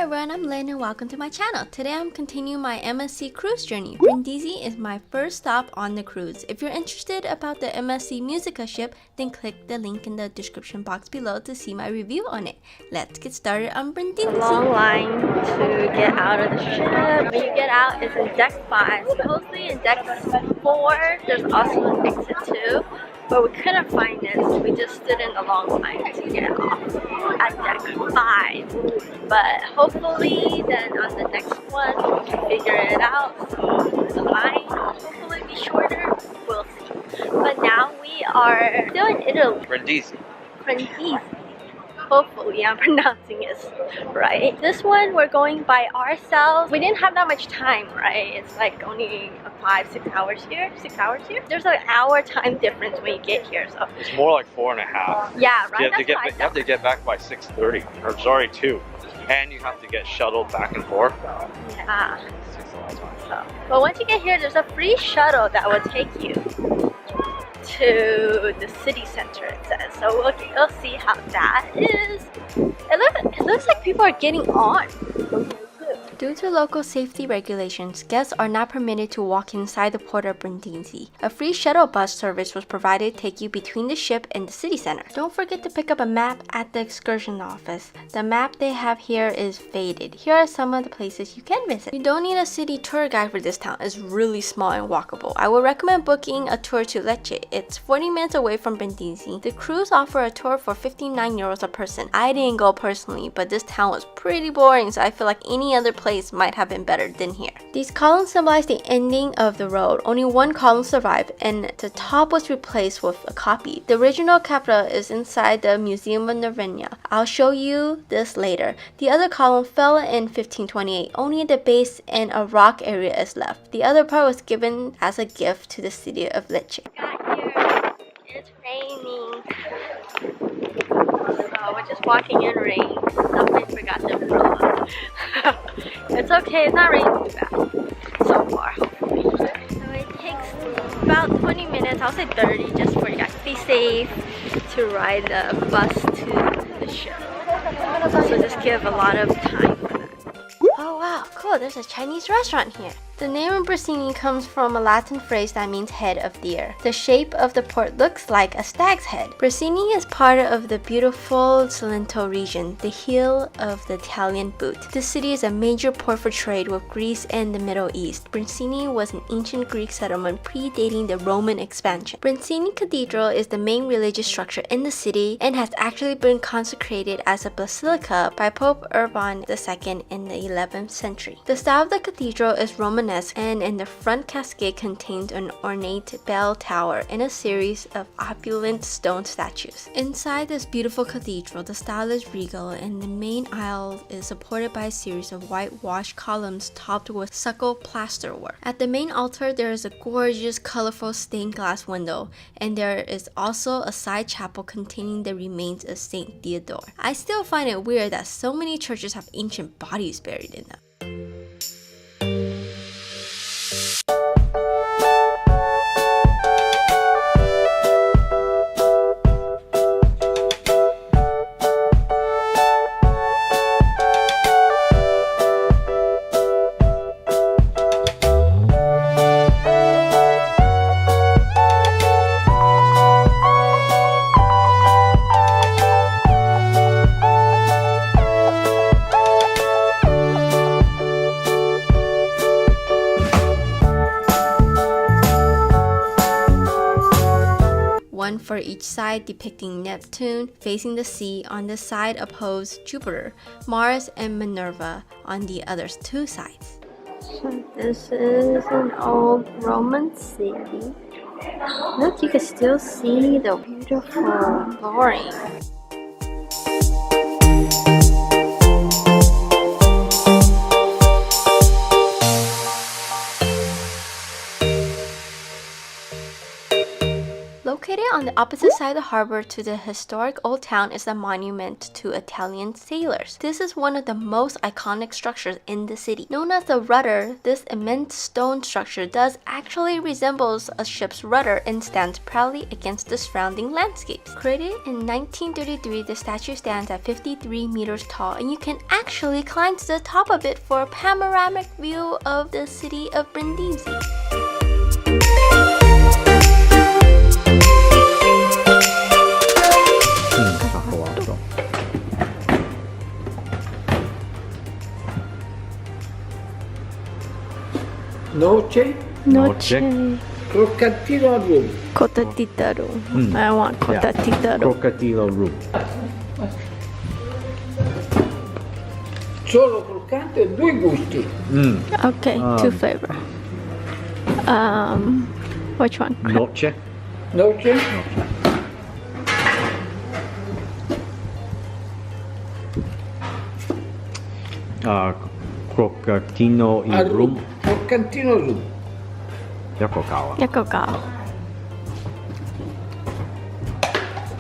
everyone, I'm Lynn and welcome to my channel. Today I'm continuing my MSC cruise journey. Brindisi is my first stop on the cruise. If you're interested about the MSC Musica ship, then click the link in the description box below to see my review on it. Let's get started on Brindisi. Long line to get out of the ship. When you get out, it's in deck 5. Supposedly in deck 4, there's also an exit 2. But we couldn't find it, so we just stood in the long line to get off at deck 5. But hopefully then on the next one we can figure it out, so the line will hopefully be shorter, we'll see. But now we are still in Italy. Brindisi. Brindisi. Hopefully I'm pronouncing it right. This one we're going by ourselves. We didn't have that much time, right? It's like only 5-6 hours here. 6 hours here. There's an hour time difference when you get here, so it's more like 4.5. Yeah, right. You have to get back by 6:30, or sorry, 2, and you have to get shuttled back and forth. Yeah. So, but once you get here, there's a free shuttle that will take you to the city center, it says. So we'll see how that is. It looks like people are getting on. Due to local safety regulations, guests are not permitted to walk inside the Porta Brindisi. A free shuttle bus service was provided to take you between the ship and the city center. Don't forget to pick up a map at the excursion office. The map they have here is faded. Here are some of the places you can visit. You don't need a city tour guide for this town. It's really small and walkable. I would recommend booking a tour to Lecce. It's 40 minutes away from Brindisi. The cruise offer a tour for 59 euros a person. I didn't go personally, but this town was pretty boring, so I feel like any other place might have been better than here. These columns symbolize the ending of the road. Only one column survived, and the top was replaced with a copy. The original capra is inside the Museum of Nervegna. I'll show you this later. The other column fell in 1528. Only the base and a rock area is left. The other part was given as a gift to the city of Lecce. Got here. It's raining. So we're just walking in rain. Somebody forgot the umbrella. It's okay, it's not raining too bad so far, hopefully. So it takes about 20 minutes, I'll say 30, just for you guys to be safe, to ride the bus to the ship. So just give a lot of time for that. Oh wow, cool, there's a Chinese restaurant here. The name Brindisi comes from a Latin phrase that means head of deer. The shape of the port looks like a stag's head. Brindisi is part of the beautiful Salento region, the heel of the Italian boot. The city is a major port for trade with Greece and the Middle East. Brindisi was an ancient Greek settlement predating the Roman expansion. Brindisi Cathedral is the main religious structure in the city and has actually been consecrated as a basilica by Pope Urban II in the 11th century. The style of the cathedral is Roman, and in the front cascade contains an ornate bell tower and a series of opulent stone statues. Inside this beautiful cathedral, the style is regal and the main aisle is supported by a series of whitewashed columns topped with stucco plasterwork. At the main altar, there is a gorgeous, colorful stained glass window, and there is also a side chapel containing the remains of Saint Theodore. I still find it weird that so many churches have ancient bodies buried in them. One for each side depicting Neptune facing the sea on the side opposed Jupiter, Mars and Minerva on the other two sides. So this is an old Roman city. Look, you can still see the beautiful flooring. Located on the opposite side of the harbor to the historic old town is a monument to Italian sailors. This is one of the most iconic structures in the city. Known as the rudder, this immense stone structure does actually resembles a ship's rudder and stands proudly against the surrounding landscapes. Created in 1933, the statue stands at 53 meters tall, and you can actually climb to the top of it for a panoramic view of the city of Brindisi. Noce, croccantino al rum. Cotatitaro. I want cotatitaro. Croccantino al rum. Solo croccante e due gusti. Okay, two flavor. Which one? Noce. Croccantino Al rum. Croccantino al rum. Yakokawa. Yakokawa.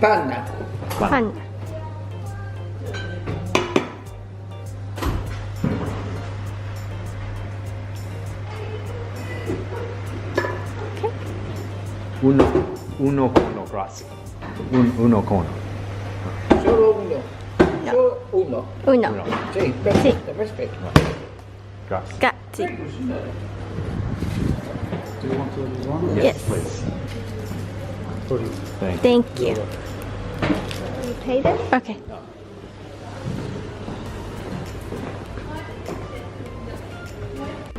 Panna. Fun. Uno cono, grazie. Uno cono. Solo uno. No. Solo uno. Uno. Sì, perfetto, perfetto. Grazie. Grazie. Do you want to do one? Yes. Please. Thank you. You paid it? Okay.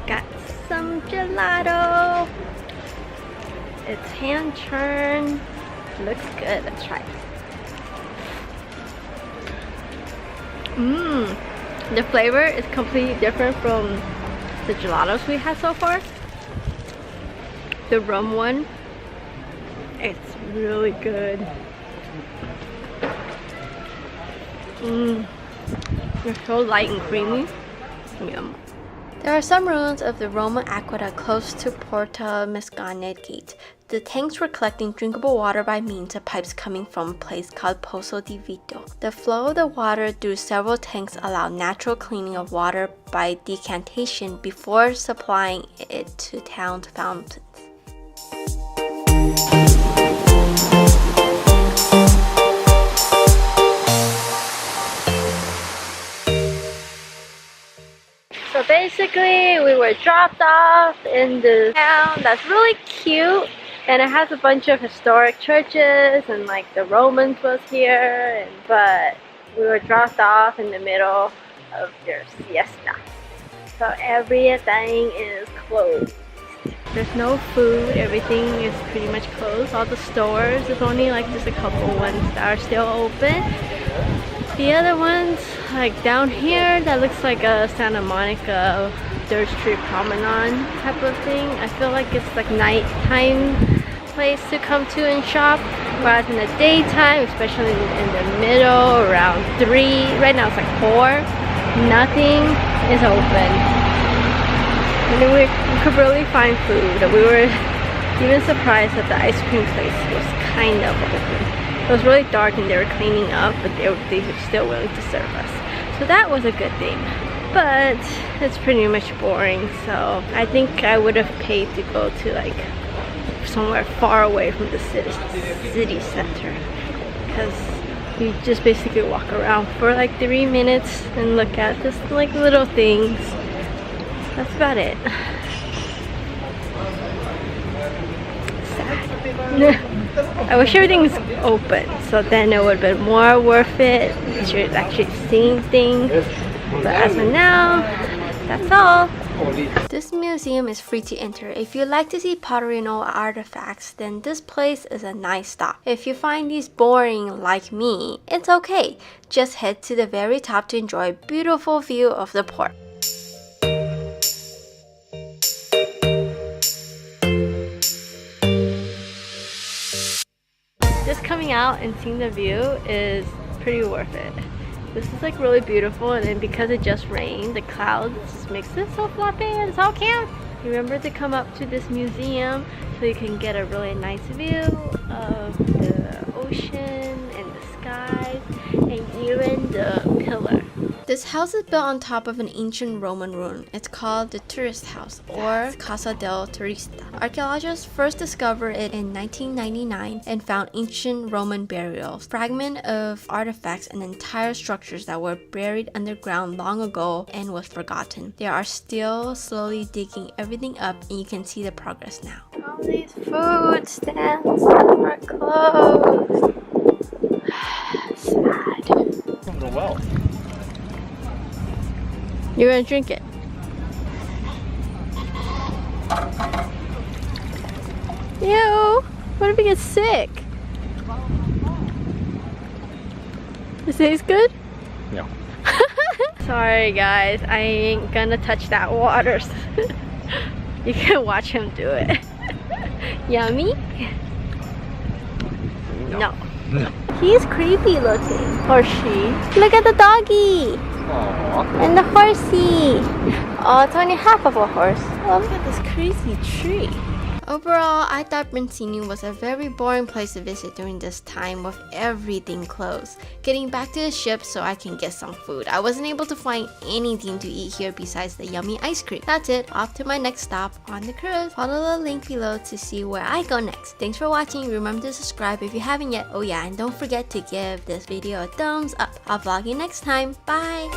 Got some gelato. It's hand churned. Looks good. Let's try it. The flavor is completely different from the gelatos we had so far. The rum one, it's really good. It's so light and creamy. Yum. There are some ruins of the Roman aqueduct close to Porta Gate. The tanks were collecting drinkable water by means of pipes coming from a place called Pozzo di Vito. The flow of the water through several tanks allowed natural cleaning of water by decantation before supplying it to town fountains. So basically, we were dropped off in the town that's really cute, and it has a bunch of historic churches, and like the Romans was here, but we were dropped off in the middle of their siesta. So everything is closed. There's no food, everything is pretty much closed. All the stores, there's only like just a couple ones that are still open. The other ones, like down here, that looks like a Santa Monica Third Street Promenade type of thing. I feel like it's like nighttime place to come to and shop, whereas in the daytime, especially in the middle, around 3, right now it's like 4, nothing is open. And then we could really find food. We were even surprised that the ice cream place was kind of open. It was really dark and they were cleaning up, but they were still willing to serve us. So that was a good thing. But it's pretty much boring, so I think I would have paid to go to like somewhere far away from the city center, because you just basically walk around for like 3 minutes and look at just like little things. That's about it. Sad. I wish everything was open, so then it would have been more worth it. You're actually seeing things. But as of now, that's all. This museum is free to enter. If you like to see pottery and old artifacts, then this place is a nice stop. If you find these boring like me, it's okay. Just head to the very top to enjoy a beautiful view of the port. Just coming out and seeing the view is pretty worth it. This is like really beautiful, and then because it just rained, the clouds just makes it so fluffy and so cute. Remember to come up to this museum so you can get a really nice view of the ocean and the skies and even the pillar. This house is built on top of an ancient Roman ruin. It's called the Tourist House or Casa del Turista. Archaeologists first discovered it in 1999 and found ancient Roman burials, fragments of artifacts and entire structures that were buried underground long ago and was forgotten. They are still slowly digging everything up and you can see the progress now. All these food stands are closed. Sad. From the well. You're gonna drink it. Ew! What if we get sick? It tastes good? No. Sorry guys, I ain't gonna touch that water. You can watch him do it. Yummy? No. No. He's creepy looking. Or she. Look at the doggy! Aww. And the horsey. Oh, it's only half of a horse. Oh, look at this crazy tree. Overall, I thought Brindisi was a very boring place to visit during this time with everything closed. Getting back to the ship so I can get some food. I wasn't able to find anything to eat here besides the yummy ice cream. That's it, off to my next stop on the cruise. Follow the link below to see where I go next. Thanks for watching, remember to subscribe if you haven't yet. Oh yeah, and don't forget to give this video a thumbs up. I'll vlog you next time, bye!